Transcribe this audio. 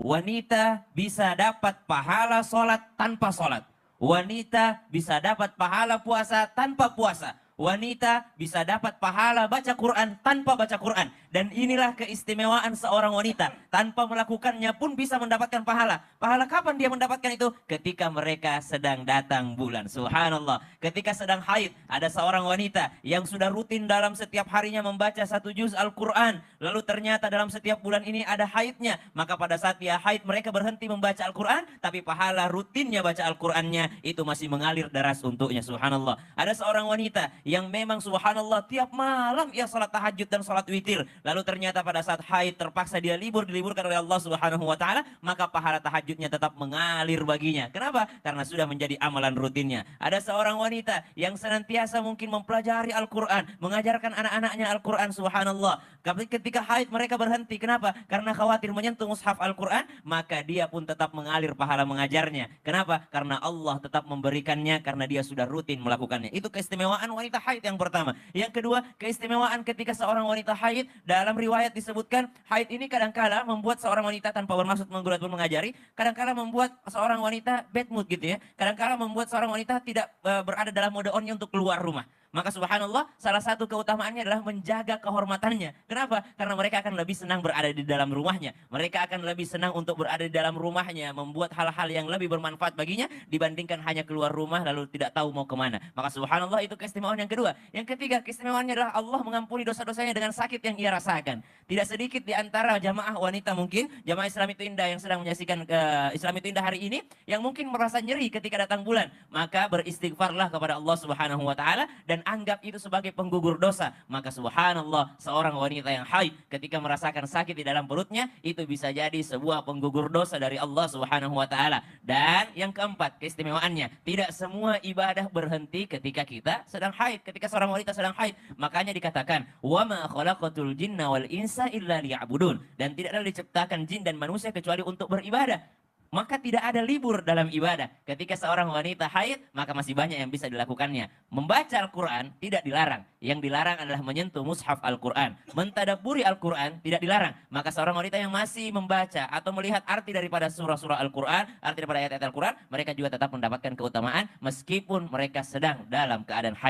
Wanita bisa dapat pahala sholat tanpa sholat. Wanita bisa dapat pahala puasa tanpa puasa. Wanita bisa dapat pahala baca Quran tanpa baca Quran. Dan inilah keistimewaan seorang wanita. Tanpa melakukannya pun bisa mendapatkan pahala. Pahala kapan dia mendapatkan itu? Ketika mereka sedang datang bulan. Subhanallah. Ketika sedang haid, ada seorang wanita yang sudah rutin dalam setiap harinya membaca 1 juz Al-Quran. Lalu ternyata dalam setiap bulan ini ada haidnya. Maka pada saat dia haid, mereka berhenti membaca Al-Quran. Tapi pahala rutinnya baca Al-Qurannya itu masih mengalir deras untuknya. Subhanallah. Ada seorang wanita yang memang subhanallah tiap malam ia salat tahajud dan salat witir. Lalu ternyata pada saat haid terpaksa dia diliburkan oleh Allah Subhanahu wa taala, maka pahala tahajudnya tetap mengalir baginya. Kenapa? Karena sudah menjadi amalan rutinnya. Ada seorang wanita yang senantiasa mungkin mempelajari Al-Qur'an, mengajarkan anak-anaknya Al-Qur'an, subhanallah. Tapi ketika haid mereka berhenti. Kenapa? Karena khawatir menyentuh mushaf Al-Qur'an, maka dia pun tetap mengalir pahala mengajarnya. Kenapa? Karena Allah tetap memberikannya karena dia sudah rutin melakukannya. Itu keistimewaan wanita haid yang pertama. Yang kedua, keistimewaan ketika seorang wanita haid, dalam riwayat disebutkan haid ini kadangkala membuat seorang wanita tanpa bermaksud menggugat pun mengajari, kadangkala membuat seorang wanita bad mood gitu ya. Kadangkala membuat seorang wanita tidak berada dalam mode onnya untuk keluar rumah. Maka subhanallah, salah satu keutamaannya adalah menjaga kehormatannya. Kenapa? Karena mereka akan lebih senang berada di dalam rumahnya. Mereka akan lebih senang untuk berada di dalam rumahnya, membuat hal-hal yang lebih bermanfaat baginya dibandingkan hanya keluar rumah lalu tidak tahu mau kemana. Maka subhanallah, itu keistimewaan yang kedua. Yang ketiga, keistimewaannya adalah Allah mengampuni dosa-dosanya dengan sakit yang ia rasakan. Tidak sedikit di antara jamaah wanita mungkin, jamaah Islam itu indah yang sedang menyaksikan Islam itu indah hari ini, yang mungkin merasa nyeri ketika datang bulan. Maka beristighfarlah kepada Allah Subhanahu wa taala dan anggap itu sebagai penggugur dosa. Maka subhanallah, seorang wanita yang haid ketika merasakan sakit di dalam perutnya, itu bisa jadi sebuah penggugur dosa dari Allah Subhanahu wa taala. Dan yang keempat, keistimewaannya, tidak semua ibadah berhenti ketika kita sedang haid, ketika seorang wanita sedang haid. Makanya dikatakan, "Wa ma khalaqatul jinna wal insa illa liya'budun." Dan tidaklah diciptakan jin dan manusia kecuali untuk beribadah. Maka tidak ada libur dalam ibadah. Ketika seorang wanita haid, maka masih banyak yang bisa dilakukannya. Membaca Al-Quran tidak dilarang. Yang dilarang adalah menyentuh mushaf Al-Quran. Mentadaburi Al-Quran tidak dilarang. Maka seorang wanita yang masih membaca atau melihat arti daripada surah-surah Al-Quran, arti daripada ayat-ayat Al-Quran, mereka juga tetap mendapatkan keutamaan meskipun mereka sedang dalam keadaan haid.